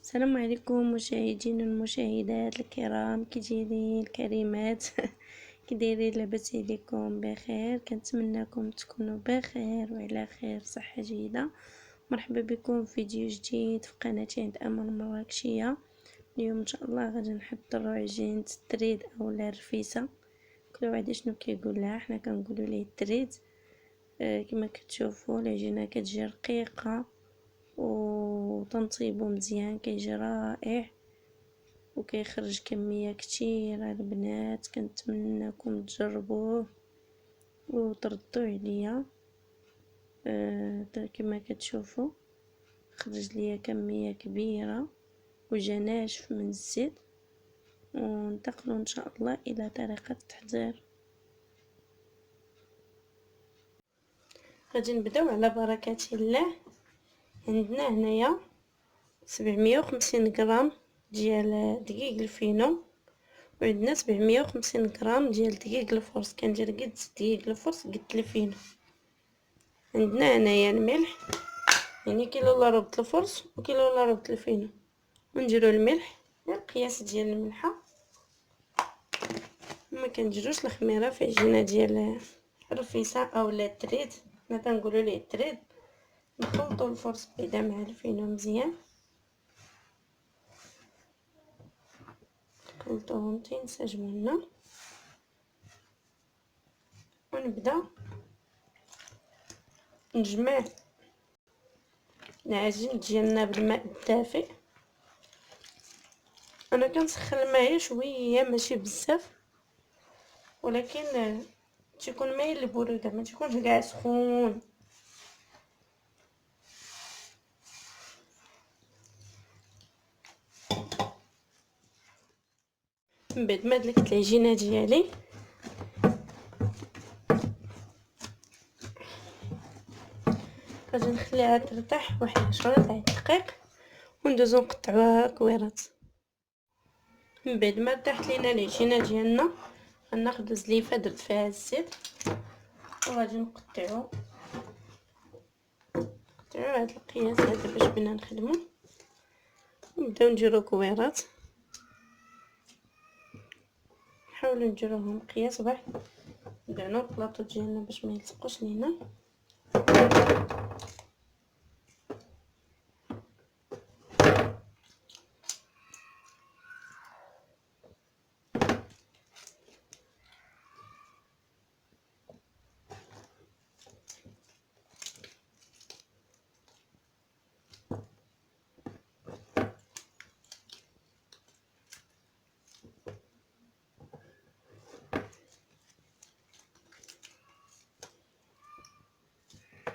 السلام عليكم مشاهدين والمشاهدات الكرام، كي الكريمات؟ كي دايرين؟ لاباس عليكم؟ بخير؟ كنتمنىكم تكونوا بخير وعلى خير، صحه جيده. مرحبا بكم في فيديو جديد في قناتي عند امل مراكشيه. اليوم ان شاء الله غادي نحضروا عجينه التريد اولا الرفيسه، كل واحد شنو كيقول لها، حنا كنقولوا ليه التريد. كما كتشوفوا العجينه كتجي رقيقه وتنطيبو مزيان، كيجي رائع وكيخرج كميه كتيره. البنات كنتمنىكم تجربوه وتردوا عليا. كما كتشوفوا خرج ليا كميه كبيره وجا ناشف من الزيت. وننتقلوا ان شاء الله الى طريقه التحضير. غادي نبداو على بركه الله. عندنا هنايا 750 غرام ديال دقيق الفينو، وعندنا 750 غرام ديال دقيق الفرص. كندير قد دقيق الفرص قد الفينو. عندنا هنايا الملح، يعني كيلو الا ربع الفرص وكيلو الا ربع الفينو. ونديروا الملح القياس ديال الملحه. وما كنديروش الخميره في عجينه ديال الرفيسه اولا التريد، حنا كنقولوا ليه التريد. نخلطوا الفرص بعدا مع الفينو مزيان، نخلطوهم تينسجموا لنا. ونبدا نجمع العجين ديالنا بالماء الدافئ. انا كنسخن الماء شويه ماشي بزاف، ولكن تيكون مايل للبروده، ما تيكونش كاع سخون. من بعد ما دلكت العجينه ديالي غادي نخليها ترتاح واحد 10 تاع الدقائق وندوزو نقطعوها كويرات. من بعد ما رتاحت لينا العجينه ديالنا غناخدو زليفه درت فيها الزيت وغادي نقطعو هاد القياس هذا باش بنا نخدمو. نبداو نديرو كويرات، نحاولوا نديروهم قياس واحد. ندهنو البلاطو ديالنا باش ما يلصقوش لينا.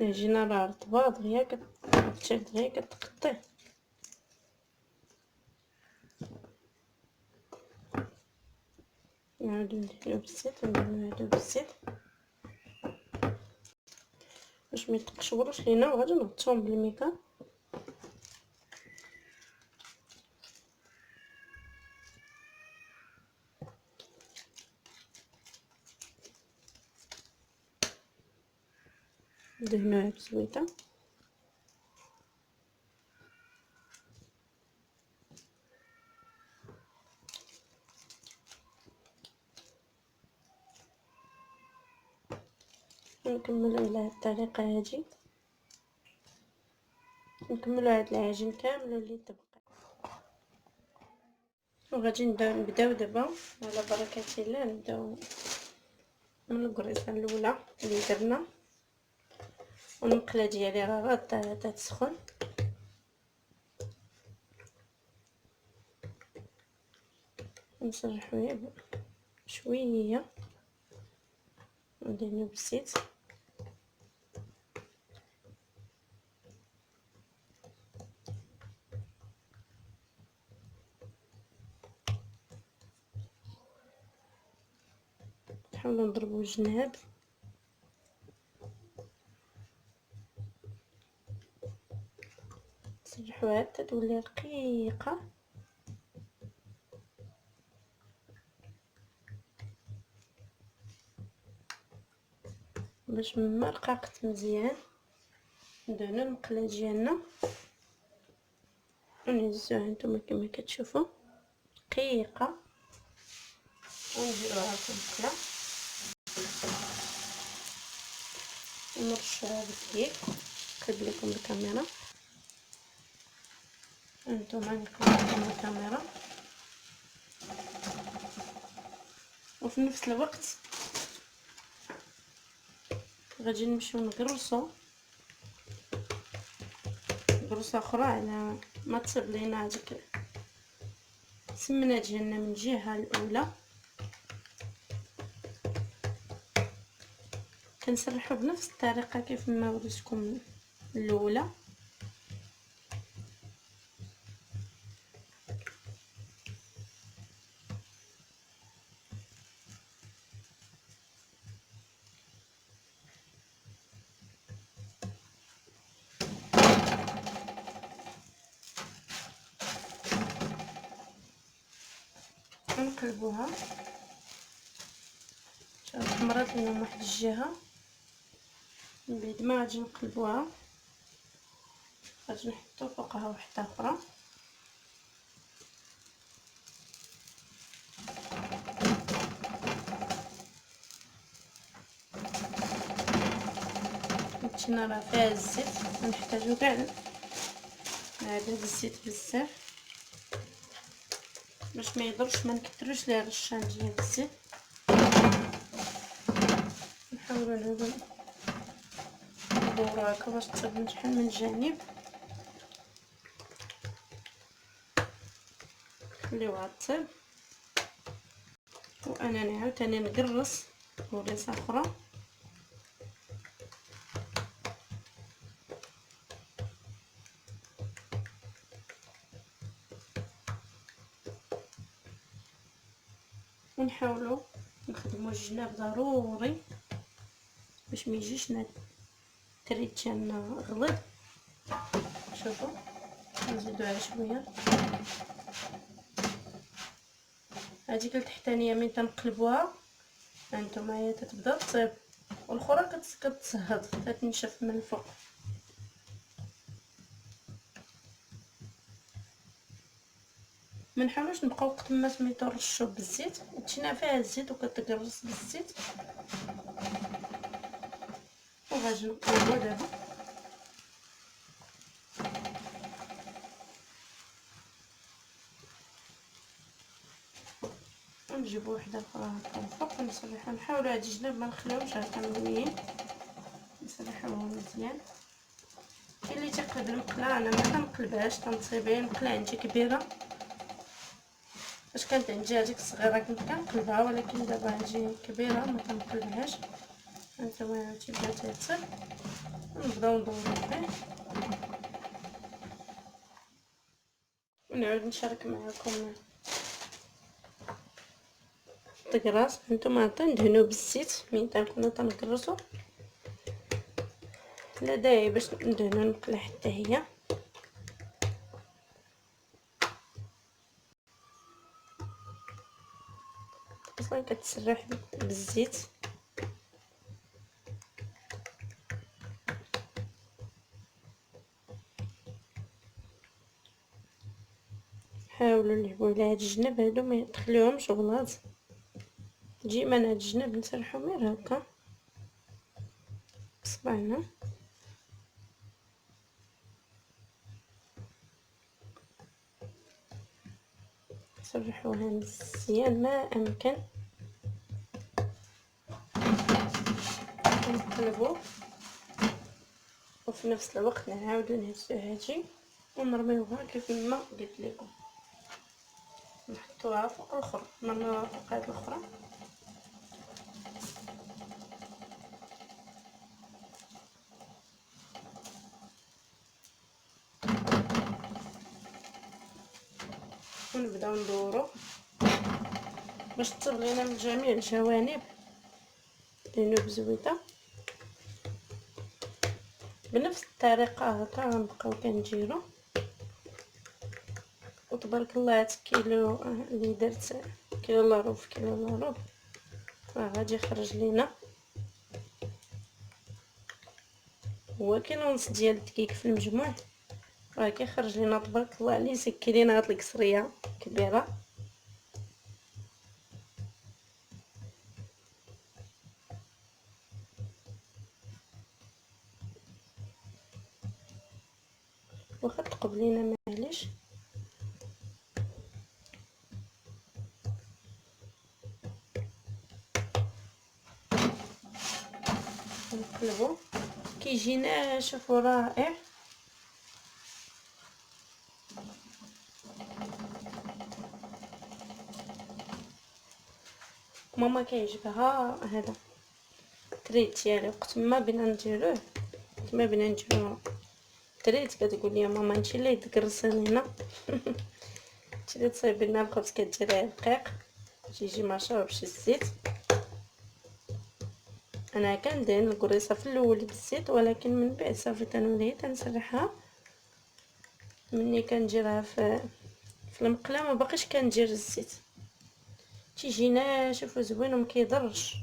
العجينه راه رطبه دغيا دغيا كتقطع. نعاودو ندهنو بالزيت وندهنو هادو بالزيت باش ما يتقشروش لينا، وغادي نغطيهم بالميكا. ندهنوها بزويته. نكملو على هاد الطريقه هادي، نكملو هاد العجين كامل اللي تبقى. وغادي نبداو دابا على بركه الله. نبداو من الكريسه الاولى اللي درنا، والمقله ديالي راه غادا تسخن. نسرحوها شويه وندهنو بالزيت. نحاولو نضربو الجناب نسرحوها حتى تولي رقيقه باش ما رقاقت مزيان. ندهنو المقله ديالنا ونهزوها نتوما كما كتشوفوا دقيقه، ونديروها في المقله ونرشوها بالدقيق. نقلب لكم الكاميرا، هانتوما نقلب لكم الكاميرا. وفي نفس الوقت غادي نمشيو نغرسو غرسه اخرى على ما تصيب لينا هذيك السمنه ديالنا من الجهه الاولى. كنسرحو بنفس الطريقه كيف ما وريتكم الاولى. نقلبوها شوف حمرات لنا من واحد الجهه، من بعد ما غادي نقلبوها غادي نحطو فوقها واحده اخرى. هادشينا راه فيها الزيت، نحتاجو كاع هذا الزيت بزاف باش ما يضرش، ما نكثروش ليه الرشان ديال الزيت. نحاولوا ندورو هكا باش تصيب شحال من جانب، نخليوها طيب. وانا عاوتاني نقرص غريسه اخرى. ونحاولوا نخدموا الجناب ضروري باش ما يجيش التريد ديالنا غليظ. شوفوا نزيدو على شويه. هذيك التحتانيه من تنقلبوها هانتوما هي تتبدا طيب، والاخرى كتصهد تتنشف من الفوق. ما نحاولوش نبقاو وقت ما سميتو نرشو بالزيت، هادشينا فيها الزيت وكتقرص بالزيت. وغادي نقلبو دابا ونجيبو وحده اخرى هكا الفوق ونصلحو. نحاولو هاد الجناب ما نخليوهمش هكا ملويين، نصلحوهم مزيان. كاين اللي تيقلب المقله، انا ما كنقلبهاش، تنصيبها المقله عندي كبيره. فاش كانت عندي هذيك الصغيره كنت كنقلبها، ولكن دابا هذه كبيره ما كنقلبهاش. هانتوما تيبدا تيطيب ونبداو ندورو فيه. ونعاود نشارك معكم الطكراس. هانتوما تندهنو بالزيت من تنكونو تنقرصو، لا داعي باش ندهنو المقله حتى هي. اصلا كتسرح بالزيت. حاولوا نلعبوا على هاد الجناب هادو ما تخليوهمش غلاظ. ديما هاد الجناب نسرحو غير هكا بصبعنا. نسرحوها مزيان ما امكن، نقلبو وفي نفس الوقت نعاودو نهزو هادي ونرميوها كيف ما قلت لكم. نحطوها فوق الاخرى، نرميوها فوق هاد الاخرى. ونبداو ندورو باش تصيب لينا من جميع الجوانب. دهنو بزويته بنفس الطريقه هكا غنبقاو كنديرو. وتبارك الله هاد كيلو اللي درت كيلو لا روف راه غادي يخرج لينا هو كيلو ونص ديال الدقيق في المجموع. راه كيخرج لينا تبارك الله عليه. سكي لينا هاد القصريه كبيره. واخا تقبلينا معليش. نقلبو كيجي ناشف ورائع. ماما كيعجبها هذا التريت ديالي. وقت ما بغينا نديروه ما بغينا نديرو التريت كتقول لي ماما انت اللي تكرسي لينا انت اللي تصايبي لنا الخبز كديريه دقيق تيجي ما شربش الزيت. انا كندهن الكريسه في الاول بالزيت، ولكن من بعد صافي تنولي تنسرحها. مني كنديرها في المقله ما باقيش كندير الزيت. تيجي ناشف وزوين وما كيضرش.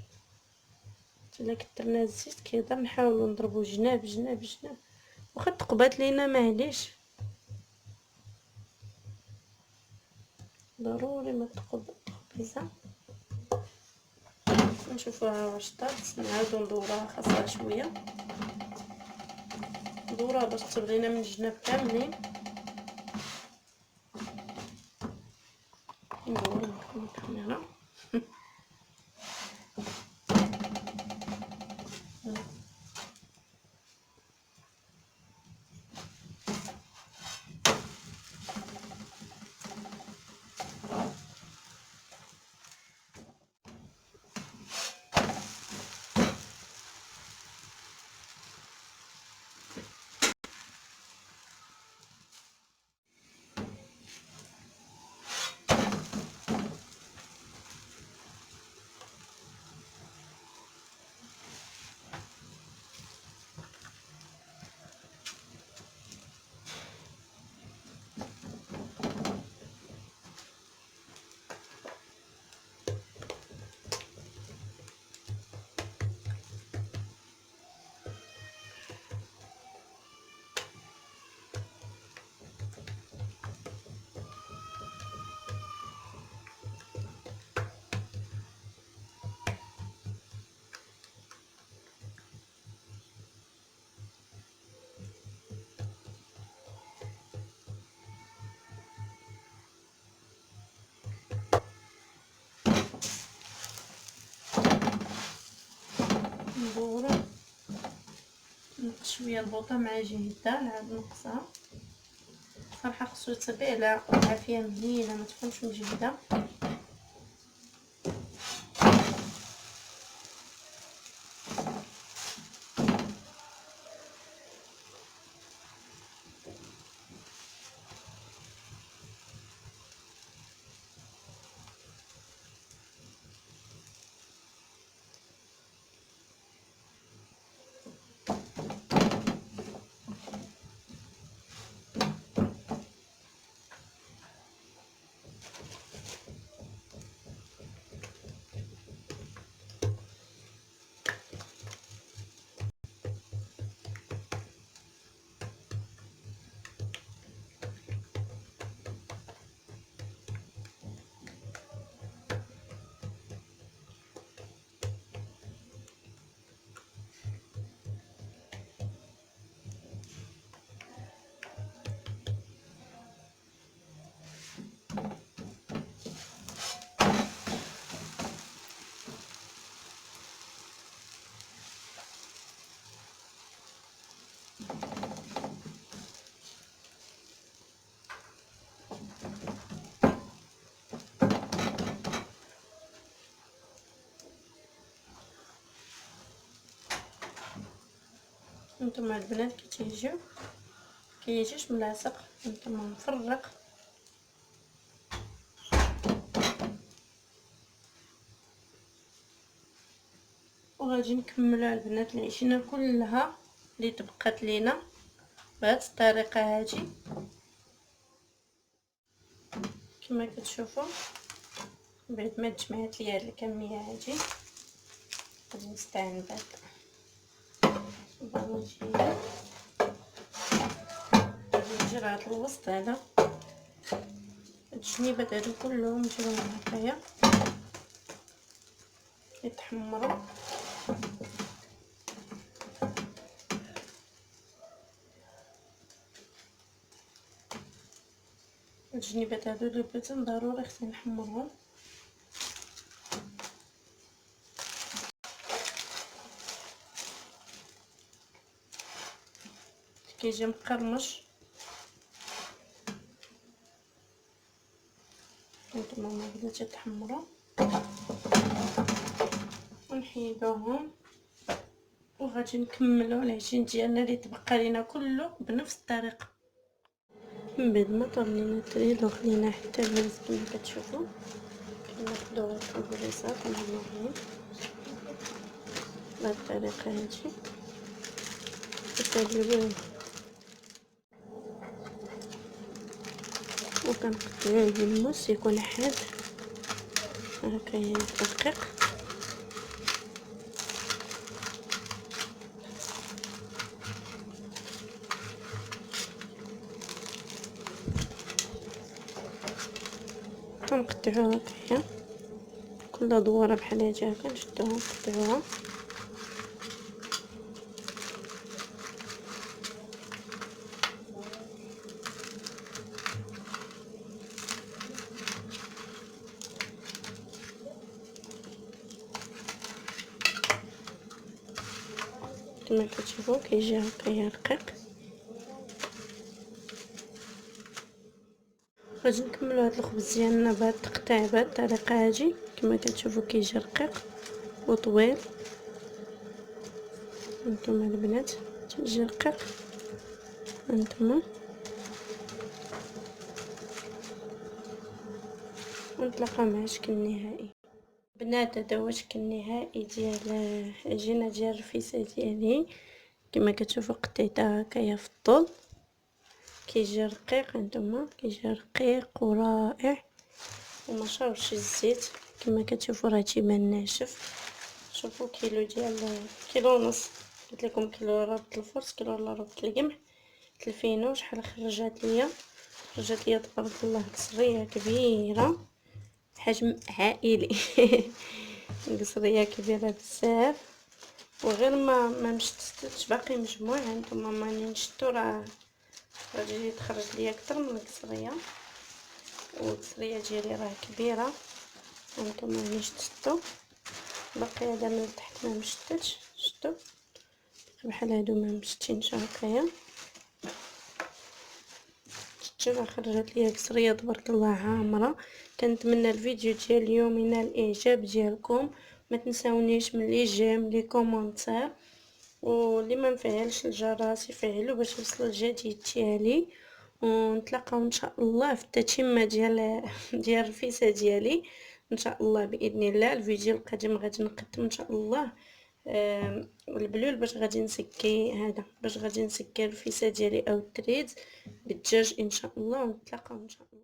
الا كثرنا الزيت كيضر. نحاولوا نضربوا جناب جناب جناب. واخا تقبات لينا معليش، ضروري ما تقبيزه. نشوفوها واش طابت. نعاودو ندوروها، خاصها شويه ندوروها باش تبغينا من الجناب كاملين. ندورو الكاميرا. ندورو نقص شويه البوطه مع جهده. نعاود نقصها. صراحه خصو يتصبي على عافيه مهيله، ما تكونش مجهده. نتوما البنات كيجيوش ملاصق. نتوما مفرق. وغادي نكملوا البنات العجينه كلها اللي تبقات لينا بهذه الطريقه هذه كما كتشوفوا. بعد ما تجمعت لي هذه الكميه هذه غادي نستعين بهذا البالونجيه. غادي كنجير هاد الوسط هذا، هاد الجنيبات هادو كلهم نديرهم هكايا يتحمروا. الجنيبات هادو اللي بغيتهم ضروري خصني نحمرهم. كيجي مقرمش هانتوما ما بدات يتحمروا، ونحيدوهم وغادي نكملوا العجين ديالنا اللي تبقى لينا كله بنفس الطريقه. من بعد ما طرينا التريد وخلينا حتى البريز كما كتشوفوا، كناخدو هاد البريزات ونعملوهم بهاد الطريقه هادي كتقلبوه وكنقطعوه بالموس يكون حاد هكايا دقيق. كنقطعوها هكايا كل دوره بحال هادي هكا نشدوها نقطعوها. كما كتشوفوا كيجي هكايا رقيق. غادي نكملوا هذا الخبز ديالنا بهذا التقطيع بهذه الطريقه هذه كما كتشوفوا كيجي رقيق وطويل. هانتوما البنات تيجي رقيق، هانتوما ونتلاقاو مع الشكل النهائي. بنات هذا هو الشكل النهائي ديال العجينه ديال الرفيسه ديالي. كما كتشوفوا قطيتها هكايا في الطول كيجي رقيق، هانتوما كيجي رقيق ورائع وما شربش الزيت. كما كتشوفوا راه تيبان ناشف. شوفوا كيلو ونص، قلت لكم كيلو ربط الفرص، كيلو الا ربط القمح تلفينو شحال خرجت ليا تبارك الله قصريه كبيره حجم عائلي قصريه كبيره بزاف وغير ما مشتتش باقي مجموع. هانتوما ماني نشتو راه غادي تخرج ليا اكثر من القصريه، والقصريه ديالي راه كبيره. هانتوما ملي شتتو باقي هذا من التحت ما مشتتش، شفتوا بحال هادو ما مشتينش هكايا. شفتوا خرجت ليا قصريه تبارك الله عامره. كنتمنى الفيديو ديال اليوم ينال الاعجاب ديالكم. ما تنساونيش من لي جيم لي كومونتير، واللي ما مفعلش الجرس يفعلوا باش يوصل الجديد ديالي. ونتلاقاو ان شاء الله في التتمه ديال الرفيسه ديالي ان شاء الله باذن الله. الفيديو القادم غادي نقدم ان شاء الله البلول باش غادي نسكي الرفيسه ديالي او التريد بالدجاج ان شاء الله. ونتلاقاو ان شاء الله.